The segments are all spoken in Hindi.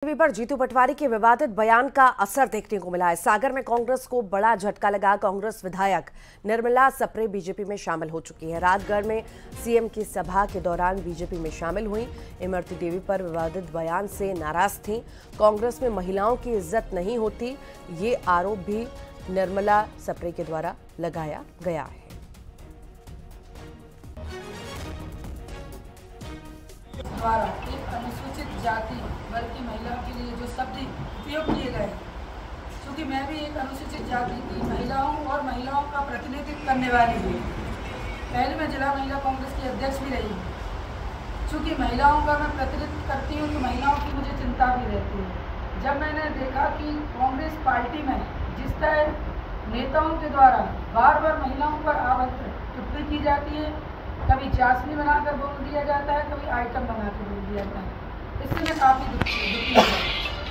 टीवी पर जीतू पटवारी के विवादित बयान का असर देखने को मिला है। सागर में कांग्रेस को बड़ा झटका लगा। कांग्रेस विधायक निर्मला सप्रे बीजेपी में शामिल हो चुकी है। राजगढ़ में सीएम की सभा के दौरान बीजेपी में शामिल हुई। इमरती देवी पर विवादित बयान से नाराज थीं। कांग्रेस में महिलाओं की इज्जत नहीं होती, ये आरोप भी निर्मला सप्रे के द्वारा लगाया गया है। द्वारा एक अनुसूचित जाति वर्ग की महिलाओं के लिए जो शब्द उपयोग किए गए, क्योंकि मैं भी एक अनुसूचित जाति की महिलाओं और महिलाओं का प्रतिनिधित्व करने वाली हूँ। पहले मैं जिला महिला कांग्रेस की अध्यक्ष भी रही हूँ। चूँकि महिलाओं का मैं प्रतिनिधित्व करती हूँ तो महिलाओं की मुझे चिंता भी रहती है। जब मैंने देखा कि कांग्रेस पार्टी में जिस तरह नेताओं के द्वारा बार बार महिलाओं पर आभद्र टिप्पणी की जाती है, कभी चाशनी बनाकर बोल दिया जाता है, कभी आइटम बनाकर बोल दिया जाता है, इससे मैं काफ़ी दुखी हूँ।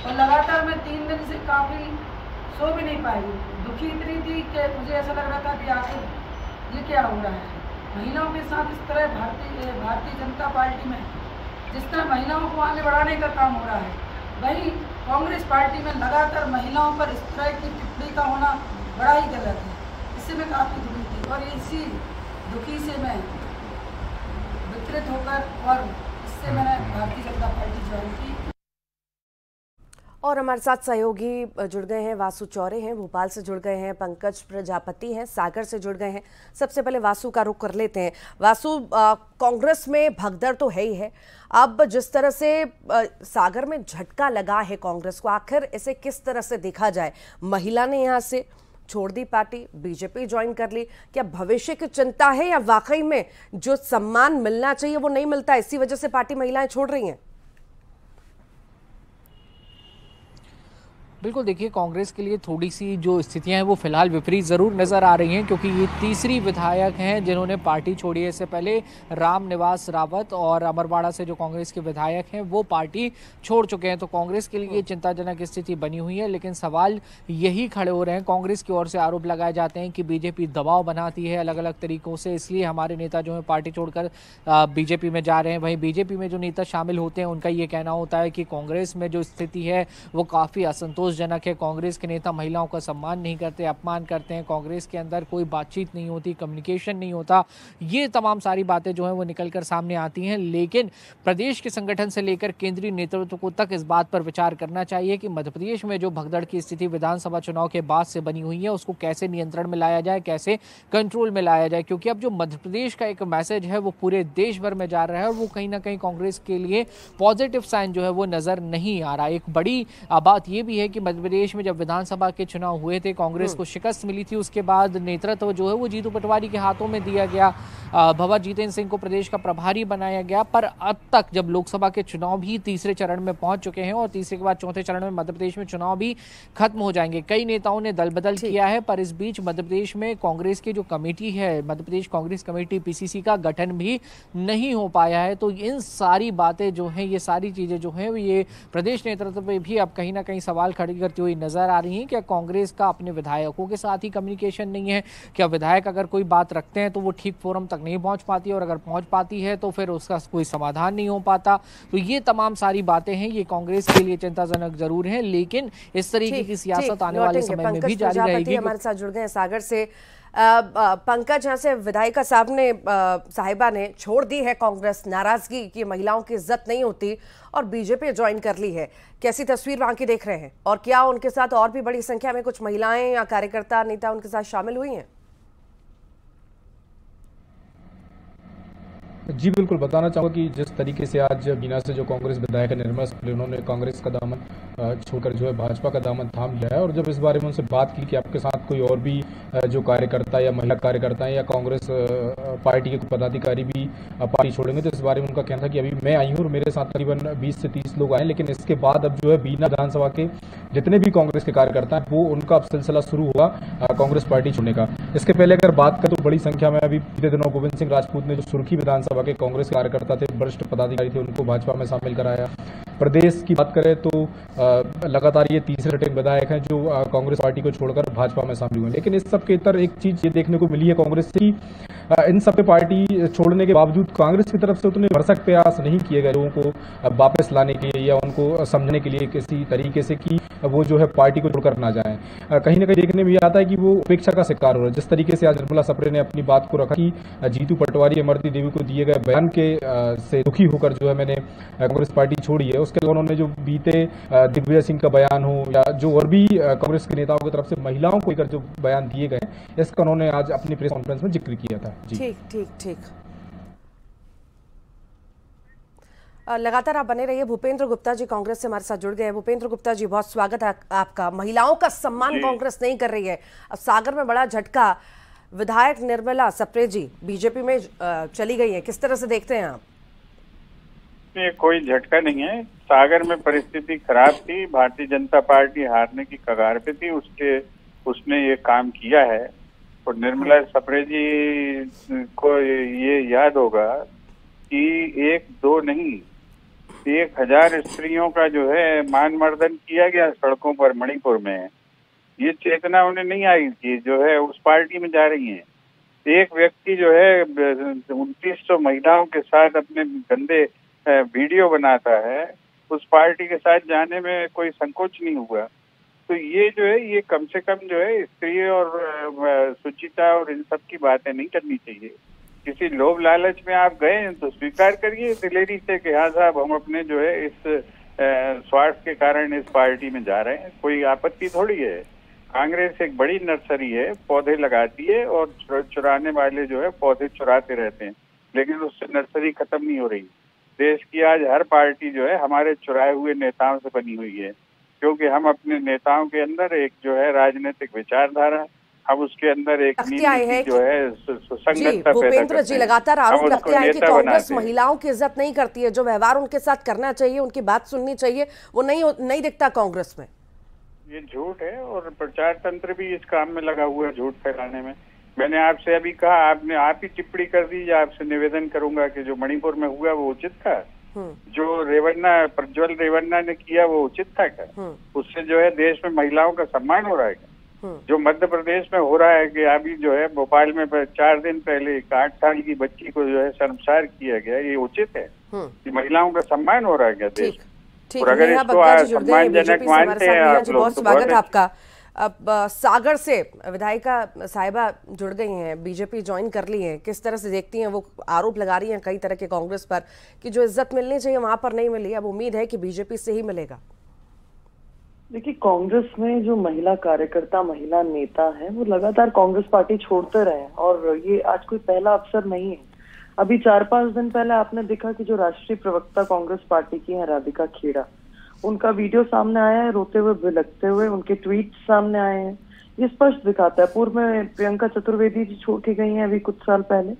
और लगातार मैं 3 दिन से काफ़ी सो भी नहीं पाई। दुखी इतनी थी कि मुझे ऐसा लग रहा था कि आखिर ये क्या हो रहा है। महिलाओं के साथ इस तरह भारतीय जनता पार्टी में जिस तरह महिलाओं को आगे बढ़ाने का काम हो रहा है, वहीं कांग्रेस पार्टी में लगातार महिलाओं पर इस तरह की टिप्पणी का होना बड़ा ही गलत है। इससे मैं काफ़ी दुखी थी और इसी दुखी से मैं विकृत होकर और इससे मैंने भारतीय जनता पार्टी ज्वाइन की। और हमारे साथ सहयोगी जुड़ गए हैं। वासु चौरे हैं, भोपाल से जुड़ गए हैं। पंकज प्रजापति हैं, सागर से जुड़ गए हैं। सबसे पहले वासु का रुख कर लेते हैं। वासु, कांग्रेस में भगदड़ तो है ही है। अब जिस तरह से सागर में झटका लगा है कांग्रेस को, आखिर इसे किस तरह से देखा जाए? महिला ने यहाँ से छोड़ दी पार्टी, बीजेपी ज्वाइन कर ली। क्या भविष्य की चिंता है या वाकई में जो सम्मान मिलना चाहिए वो नहीं मिलता, इसी वजह से पार्टी महिलाएं छोड़ रही हैं? बिल्कुल, देखिए, कांग्रेस के लिए थोड़ी सी जो स्थितियां हैं वो फिलहाल विपरीत ज़रूर नज़र आ रही हैं, क्योंकि ये तीसरी विधायक हैं जिन्होंने पार्टी छोड़ी है। इससे पहले रामनिवास रावत और अमरवाड़ा से जो कांग्रेस के विधायक हैं वो पार्टी छोड़ चुके हैं। तो कांग्रेस के लिए चिंताजनक स्थिति बनी हुई है। लेकिन सवाल यही खड़े हो रहे हैं, कांग्रेस की ओर से आरोप लगाए जाते हैं कि बीजेपी दबाव बनाती है अलग अलग तरीकों से, इसलिए हमारे नेता जो है पार्टी छोड़कर बीजेपी में जा रहे हैं। वहीं बीजेपी में जो नेता शामिल होते हैं उनका ये कहना होता है कि कांग्रेस में जो स्थिति है वो काफ़ी असंतोषजनक है। कांग्रेस के नेता महिलाओं का सम्मान नहीं करते, अपमान करते हैं, कांग्रेस के अंदर कोई बातचीत नहीं होती, कम्युनिकेशन नहीं होता। ये तमाम सारी बातें जो हैं वो निकलकर सामने आती हैं। लेकिन प्रदेश के संगठन से लेकर केंद्रीय नेतृत्व को तक इस बात पर विचार करना चाहिए कि मध्य प्रदेश में जो भगदड़ की स्थिति विधानसभा चुनाव के बाद से बनी हुई है उसको कैसे नियंत्रण में लाया जाए, कैसे कंट्रोल में लाया जाए। क्योंकि अब जो मध्य प्रदेश का एक मैसेज है वो पूरे देश भर में जा रहा है और वो कहीं ना कहीं कांग्रेस के लिए पॉजिटिव साइन जो है वो नजर नहीं आ रहा। एक बड़ी बात यह भी है कि मध्य प्रदेश में जब विधानसभा के चुनाव हुए थे कांग्रेस को शिकस्त मिली थी, उसके बाद नेतृत्व जो है वो जीतू पटवारी के हाथों में दिया गया। भंवर जितेंद्र सिंह को प्रदेश का प्रभारी बनाया गया। पर अब तक जब लोकसभा के चुनाव भी तीसरे चरण में पहुंच चुके हैं और तीसरे के बाद चौथे चरण में मध्य प्रदेश में चुनाव भी खत्म हो जाएंगे, कई नेताओं ने दल बदल किया है, पर इस बीच मध्य प्रदेश में कांग्रेस की जो कमेटी है, मध्य प्रदेश कांग्रेस कमेटी पीसीसी का गठन भी नहीं हो पाया है। तो इन सारी बातें जो हैं, ये सारी चीजें जो हैं ये प्रदेश नेतृत्व पे भी अब कहीं ना कहीं सवाल खड़ी करती हुई नजर आ रही हैं। क्या कांग्रेस का अपने विधायकों के साथ ही कम्युनिकेशन नहीं है? क्या विधायक अगर कोई बात रखते हैं तो वो ठीक फोरम तक नहीं पहुंच पाती, और अगर पहुंच पाती है तो फिर उसका कोई समाधान नहीं हो पाता? तो ये तमाम सारी बातें हैं, ये कांग्रेस के लिए चिंताजनक जरूर है। लेकिन इस तरीके की सियासत आने वाले समय में भी जारी रहेगी। हमारे साथ जुड़ गए सागर से पंकज। यहाँ से विधायिका साहिबा ने छोड़ दी है कांग्रेस, नाराजगी कि महिलाओं की इज्जत नहीं होती, और बीजेपी ज्वाइन कर ली है। कैसी तस्वीर वहां की देख रहे हैं, और क्या उनके साथ और भी बड़ी संख्या में कुछ महिलाएं या कार्यकर्ता नेता उनके साथ शामिल हुई हैं? जी बिल्कुल, बताना चाहूँगा कि जिस तरीके से आज बीना से जो कांग्रेस विधायक निर्मला सप्रे, उन्होंने कांग्रेस का दामन छोड़कर जो है भाजपा का दामन थाम लिया है। और जब इस बारे में उनसे बात की कि आपके साथ कोई और भी जो कार्यकर्ता या महिला कार्यकर्ता हैं या कांग्रेस पार्टी के पदाधिकारी भी पार्टी छोड़ेंगे, तो इस बारे में उनका कहना था कि अभी मैं आई हूँ और मेरे साथ करीबन 20 से 30 लोग आए, लेकिन इसके बाद अब जो है बीना विधानसभा के जितने भी कांग्रेस के कार्यकर्ता हैं वो उनका अब सिलसिला शुरू हुआ कांग्रेस पार्टी छोड़ने का। इसके पहले अगर बात करें तो बड़ी संख्या में अभी बीते दिनों गोविंद सिंह राजपूत ने जो सुर्खी विधानसभा के कांग्रेस कार्यकर्ता थे, वरिष्ठ पदाधिकारी थे, उनको भाजपा में शामिल कराया। प्रदेश की बात करें तो लगातार ये तीसरे रिटर्निंग विधायक हैं जो कांग्रेस पार्टी को छोड़कर भाजपा में शामिल हुए। लेकिन इस सब के अंदर एक चीज ये देखने को मिली है कांग्रेस से, इन सब पे पार्टी छोड़ने के बावजूद कांग्रेस की तरफ से उतने भरसक प्रयास नहीं किए गए लोगों को वापस लाने के लिए या उनको समझने के लिए किसी तरीके से कि वो जो है पार्टी को छोड़कर ना जाएं। कहीं ना कहीं देखने में ये आता है कि वो उपेक्षा का शिकार हो रहा है। जिस तरीके से आज निर्मला सप्रे ने अपनी बात को रखा कि जीतू पटवारी इमरती देवी को दिए गए बयान के से दुखी होकर जो है मैंने कांग्रेस पार्टी छोड़ी है, उसके अलावा उन्होंने जो बीते दिग्विजय सिंह का बयान हो या जो और भी कांग्रेस के नेताओं की तरफ से महिलाओं को लेकर जो बयान दिए गए, इसका उन्होंने आज अपनी प्रेस कॉन्फ्रेंस में जिक्र किया था। ठीक ठीक ठीक। लगातार आप बने रहिए। भूपेंद्र गुप्ता जी कांग्रेस से हमारे साथ जुड़ गए हैं। भूपेंद्र गुप्ता जी, बहुत स्वागत है आपका। महिलाओं का सम्मान कांग्रेस नहीं कर रही है। अब सागर में बड़ा झटका, विधायक निर्मला सप्रे जी बीजेपी में चली गई है, किस तरह से देखते हैं आप? ये कोई झटका नहीं है। सागर में परिस्थिति खराब थी, भारतीय जनता पार्टी हारने की कगार पे थी, उसने ये काम किया है। और निर्मला सप्रे जी को ये याद होगा कि 1 2 नहीं 1000 स्त्रियों का जो है मान मर्दन किया गया सड़कों पर मणिपुर में। ये चेतना उन्हें नहीं आई कि जो है उस पार्टी में जा रही है। एक व्यक्ति जो है 2900 महिलाओं के साथ अपने गंदे वीडियो बनाता है, उस पार्टी के साथ जाने में कोई संकोच नहीं हुआ। तो ये जो है ये कम से कम जो है स्त्री और सुचिता और इन सब की बातें नहीं करनी चाहिए। किसी लोभ लालच में आप गए तो स्वीकार करिए दिलेरी से कि हाँ साहब हम अपने जो है इस स्वार्थ के कारण इस पार्टी में जा रहे हैं, कोई आपत्ति थोड़ी है। कांग्रेस एक बड़ी नर्सरी है, पौधे लगाती है और चुराने वाले जो है पौधे चुराते रहते हैं, लेकिन उससे नर्सरी खत्म नहीं हो रही। देश की आज हर पार्टी जो है हमारे चुराए हुए नेताओं से बनी हुई है, क्योंकि हम अपने नेताओं के अंदर एक जो है राजनीतिक विचारधारा, हम उसके अंदर एक नीति जो है सुसंगतता भूपेंद्र जी, लगातार आरोप लगते हैं कि कांग्रेस महिलाओं की इज्जत नहीं करती है, जो व्यवहार उनके साथ करना चाहिए, उनकी बात सुननी चाहिए, वो नहीं दिखता कांग्रेस में। ये झूठ है और प्रचार तंत्र भी इस काम में लगा हुआ है झूठ फैलाने में। मैंने आपसे अभी कहा, आप ही टिप्पणी कर दीजिए। आपसे निवेदन करूंगा कि जो मणिपुर में हुआ वो उचित था, जो प्रज्वल रेवन्ना ने किया वो उचित था क्या? उससे जो है देश में महिलाओं का सम्मान हो रहा है क्या? जो मध्य प्रदेश में हो रहा है कि अभी जो है भोपाल में 4 दिन पहले 8 साल की बच्ची को जो है शर्मसार किया गया, ये उचित है कि महिलाओं का सम्मान हो रहा है क्या देश? ठीक, नेहा बग्गा जी जुड़ गए हैं बीजेपी से हमारे साथ। नेहा जी, बहुत स्वागत है आपका। अब सागर से विधायिका साहिबा जुड़ गई हैं, बीजेपी ज्वाइन कर ली है, किस तरह से देखती हैं? वो आरोप लगा रही हैं कई तरह के कांग्रेस पर कि जो इज्जत मिलनी चाहिए वहां पर नहीं मिली, अब उम्मीद है कि बीजेपी से ही मिलेगा। देखिए, कांग्रेस में जो महिला कार्यकर्ता, महिला नेता है, वो लगातार कांग्रेस पार्टी छोड़ते रहे और ये आज कोई पहला अवसर नहीं है। अभी 4-5 दिन पहले आपने देखा कि जो राष्ट्रीय प्रवक्ता कांग्रेस पार्टी की है राधिका खेड़ा, उनका वीडियो सामने आया है रोते हुए बिलखते हुए, उनके ट्वीट सामने आए हैं। ये स्पष्ट दिखाता है। पूर्व में प्रियंका चतुर्वेदी जी छोड़ के गई हैं अभी कुछ साल पहले।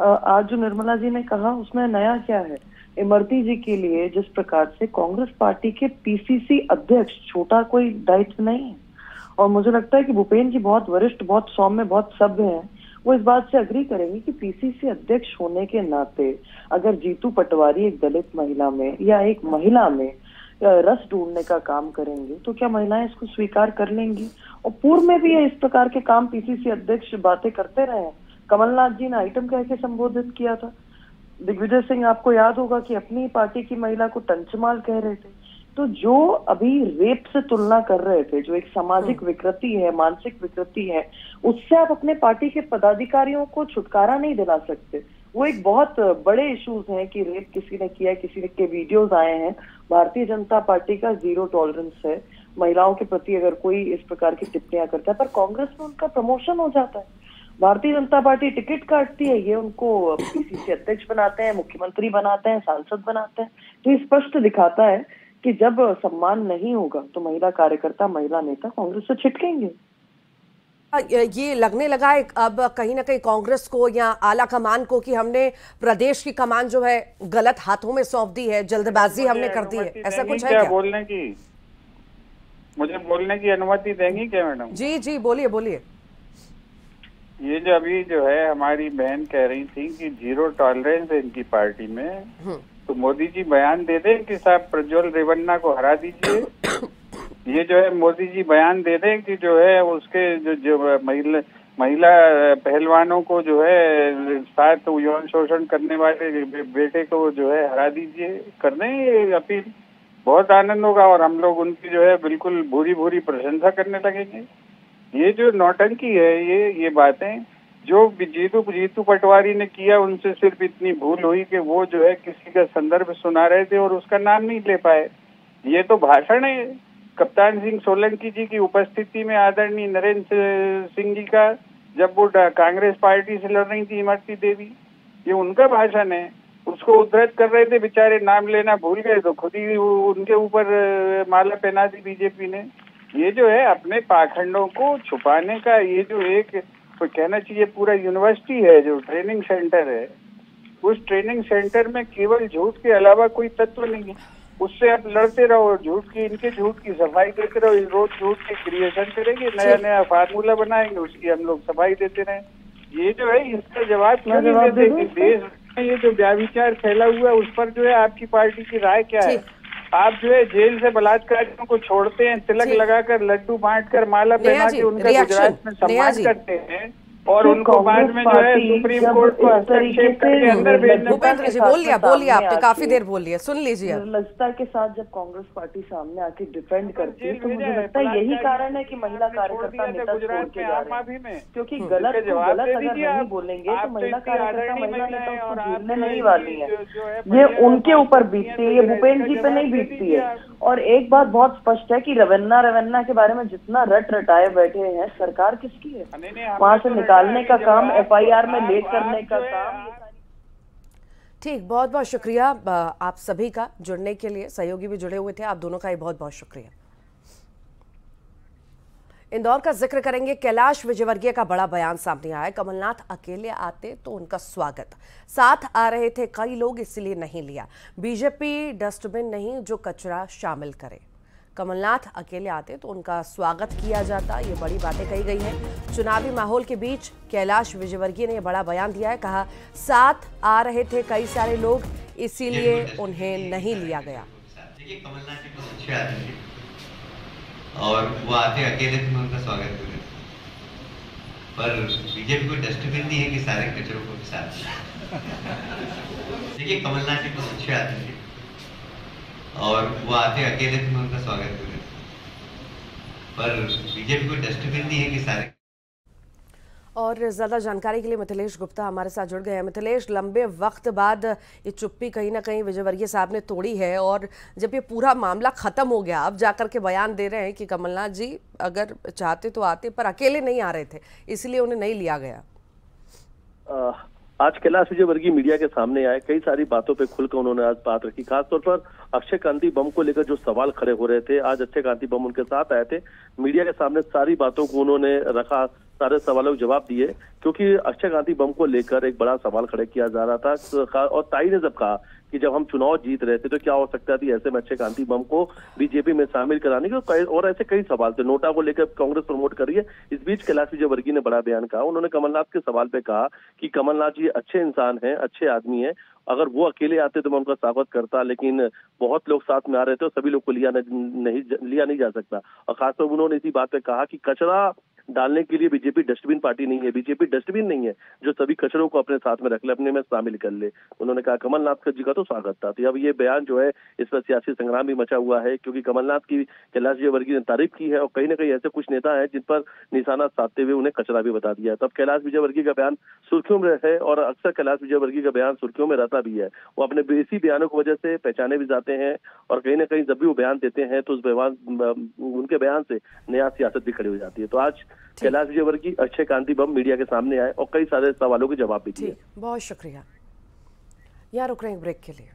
आज जो निर्मला जी ने कहा उसमें नया क्या है? इमरती जी के लिए जिस प्रकार से कांग्रेस पार्टी के पीसीसी अध्यक्ष, छोटा कोई दायित्व नहीं है। और मुझे लगता है कि भूपेंद्र जी बहुत वरिष्ठ, बहुत सौम्य, बहुत सभ्य हैं, वो इस बात से अग्री करेंगे कि पीसीसी अध्यक्ष होने के नाते अगर जीतू पटवारी एक दलित महिला में या एक महिला में रस ढूंढने का काम करेंगे तो क्या महिलाएं इसको स्वीकार कर लेंगी? और पूर्व में भी इस प्रकार के काम पीसीसी अध्यक्ष बातें करते रहे हैं। कमलनाथ जी ने आइटम कह के संबोधित किया था। दिग्विजय सिंह, आपको याद होगा कि अपनी पार्टी की महिला को टंचमाल कह रहे थे। तो जो अभी रेप से तुलना कर रहे थे, जो एक सामाजिक विकृति है, मानसिक विकृति है, उससे आप अपने पार्टी के पदाधिकारियों को छुटकारा नहीं दिला सकते। वो एक बहुत बड़े इश्यूज हैं कि रेप किसी ने किया, किसी के वीडियोस आए हैं। भारतीय जनता पार्टी का 0 टॉलरेंस है महिलाओं के प्रति अगर कोई इस प्रकार की टिप्पणियां करता है, पर कांग्रेस में उनका प्रमोशन हो जाता है। भारतीय जनता पार्टी टिकट काटती है, ये उनको पीसीसी अध्यक्ष बनाते हैं, मुख्यमंत्री बनाते हैं, सांसद बनाते हैं। तो ये स्पष्ट दिखाता है कि जब सम्मान नहीं होगा तो महिला कार्यकर्ता, महिला नेता कांग्रेस से छिटकेंगे। ये लगने लगा है अब कहीं ना कहीं कांग्रेस को या आला कमान को कि हमने प्रदेश की कमान जो है गलत हाथों में सौंप दी है, जल्दबाजी हमने कर दी है, ऐसा कुछ है क्या? बोलने की, मुझे बोलने की अनुमति देंगी क्या मैडम? जी जी, बोलिए बोलिए। ये जो अभी जो है हमारी बहन कह रही थी कि 0 टॉलरेंस है इनकी पार्टी में, तो मोदी जी बयान दे दें कि साहब प्रज्वल रेवन्ना को हरा दीजिए। ये जो है मोदी जी बयान दे दें कि जो है उसके जो महिला पहलवानों को जो है साथ यौन शोषण करने वाले बेटे को जो है हरा दीजिए, कर दें ये अपील, बहुत आनंद होगा और हम लोग उनकी जो है बिल्कुल भूरी भूरी प्रशंसा करने लगेंगे। ये जो नौटंकी है, ये बातें जो जीतू पटवारी ने किया, उनसे सिर्फ इतनी भूल हुई कि वो जो है किसी का संदर्भ सुना रहे थे और उसका नाम नहीं ले पाए। ये तो भाषण है कप्तान सिंह सोलंकी जी की उपस्थिति में आदरणीय नरेंद्र सिंह जी का, जब वो कांग्रेस पार्टी से लड़ रही थी इमरती देवी, ये उनका भाषण है। उसको उद्धृत कर रहे थे, बेचारे नाम लेना भूल गए तो खुद ही उनके ऊपर माला पहना दी बीजेपी ने। ये जो है अपने पाखंडों को छुपाने का, ये जो एक कहना चाहिए पूरा यूनिवर्सिटी है जो ट्रेनिंग सेंटर है, उस ट्रेनिंग सेंटर में केवल झूठ के अलावा कोई तत्व नहीं है। उससे आप लड़ते रहो, इनके झूठ की सफाई देते रहो, रोज झूठ की क्रिएशन करेंगे, नया फार्मूला बनाएंगे, उसकी हम लोग सफाई देते रहे। ये जो है इसका जवाब क्यों नहीं देते कि देश में ये जो व्याभिचार फैला हुआ है उस पर जो है आपकी पार्टी की राय क्या है? आप जो है जेल से बलात्कारियों को छोड़ते हैं, तिलक लगाकर, लड्डू बांटकर, माला पहना के उनका गुजरात में सम्मान करते हैं और उनको बाद में जो है सुप्रीम कोर्ट को हस्तक्षेप करके अंदर भेजने। भूपेंद्र जी बोलिए आपने काफी देर बोल लिया, सुन लीजिए। निर्लजता के साथ जब कांग्रेस पार्टी सामने आके डिफेंड करती है तो मुझे लगता है यही कारण है कि महिला कार्यकर्ता नेता छोड़ के जा रहे हैं, क्योंकि गलत अगर नहीं बोलेंगे तो महिला कार्यकर्ता महिला नेता उसको झेलने नहीं वाली है। ये उनके ऊपर बीतती है, ये भूपेंद्र जी पे नहीं बीतती है। और एक बात बहुत स्पष्ट है कि रवन्ना के बारे में जितना रटाए बैठे हैं, सरकार किसकी है? वहां से निकालने का काम, एफआईआर में लेट करने का काम। ठीक, बहुत बहुत शुक्रिया आप सभी का जुड़ने के लिए। सहयोगी भी जुड़े हुए थे, आप दोनों का ही बहुत बहुत शुक्रिया। इंदौर का जिक्र करेंगे। कैलाश विजयवर्गीय का बड़ा बयान सामने आया। कमलनाथ अकेले आते तो उनका स्वागत, साथ आ रहे थे कई लोग इसलिए नहीं लिया। बीजेपी डस्टबिन नहीं जो कचरा शामिल करे। कमलनाथ अकेले आते तो उनका स्वागत किया जाता, ये बड़ी बातें कही गई हैं। चुनावी माहौल के बीच कैलाश विजयवर्गीय ने यह बड़ा बयान दिया है। कहा साथ आ रहे थे कई सारे लोग इसीलिए उन्हें नहीं लिया गया। देखिए कमलनाथ जी बहुत अच्छे आदमी हैं और वो आते अकेले थे, मैं उनका स्वागत कर रहा, पर बीजेपी को डस्टबिन नहीं है कि सारे कचरों को के साथ। देखिए कमलनाथ जी बहुत अच्छे आदमी हैं और वो आते अकेले थे, मैं उनका स्वागत कर रहा, पर बीजेपी को डस्टबिन नहीं है कि सारे। और ज़्यादा जानकारी के लिए मिथिलेश गुप्ता हमारे साथ जुड़ गए हैं। मिथिलेश, लंबे वक्त बाद ये चुप्पी कहीं ना कहीं विजयवर्गीय साहब ने तोड़ी है और जब ये पूरा मामला ख़त्म हो गया, अब जाकर के बयान दे रहे हैं कि कमलनाथ जी अगर चाहते तो आते, पर अकेले नहीं आ रहे थे इसलिए उन्हें नहीं लिया गया। आज कैलाश विजयवर्गीय मीडिया के सामने आए, कई सारी बातों पे खुलकर उन्होंने आज बात रखी। खासतौर पर अक्षय कांति बम को लेकर जो सवाल खड़े हो रहे थे, आज अक्षय कांति बम उनके साथ आए थे, मीडिया के सामने सारी बातों को उन्होंने रखा, सारे सवालों के जवाब दिए, क्योंकि अक्षय कांति बम को लेकर एक बड़ा सवाल खड़े किया जा रहा था। और ताई ने जब कहा कि जब हम चुनाव जीत रहे थे तो क्या हो सकता थी ऐसे में अक्षय कांति बम को बीजेपी में शामिल कराने के, और ऐसे कई सवाल थे। नोटा को लेकर कांग्रेस प्रमोट कर रही है। इस बीच कैलाश विजयवर्गीय ने बड़ा बयान कहा। उन्होंने कमलनाथ के सवाल पे कहा कि कमलनाथ जी अच्छे इंसान हैं, अच्छे आदमी हैं, अगर वो अकेले आते तो मैं उनका स्वागत करता, लेकिन बहुत लोग साथ में आ रहे थे और सभी लोग को लिया नहीं जा सकता। और खासतौर पर उन्होंने इसी बात पे कहा कि कचरा डालने के लिए बीजेपी डस्टबिन पार्टी नहीं है, बीजेपी डस्टबिन नहीं है जो सभी कचरों को अपने साथ में रख ले, अपने में शामिल कर ले। उन्होंने कहा कमलनाथ जी का तो स्वागत था। तो अब ये बयान जो है, इस पर सियासी संग्राम भी मचा हुआ है, क्योंकि कमलनाथ की कैलाश विजयवर्गीय ने तारीफ की है और कहीं ना कहीं ऐसे कुछ नेता हैं जिन पर निशाना साधते हुए उन्हें कचरा भी बता दिया। तब कैलाश विजयवर्गीय का बयान सुर्खियों में है और अक्सर कैलाश विजयवर्गीय का बयान सुर्खियों में रहता भी है। वो अपने इसी बयानों की वजह से पहचाने भी जाते हैं और कहीं ना कहीं जब भी वो बयान देते हैं तो उनके बयान से नया सियासत भी खड़ी हो जाती है। तो आज कैलाश विजयवर्गीय अक्षय कांति बम मीडिया के सामने आए और कई सारे सवालों के जवाब भी दिए। बहुत शुक्रिया। यहाँ रुक रहे हैं ब्रेक के लिए।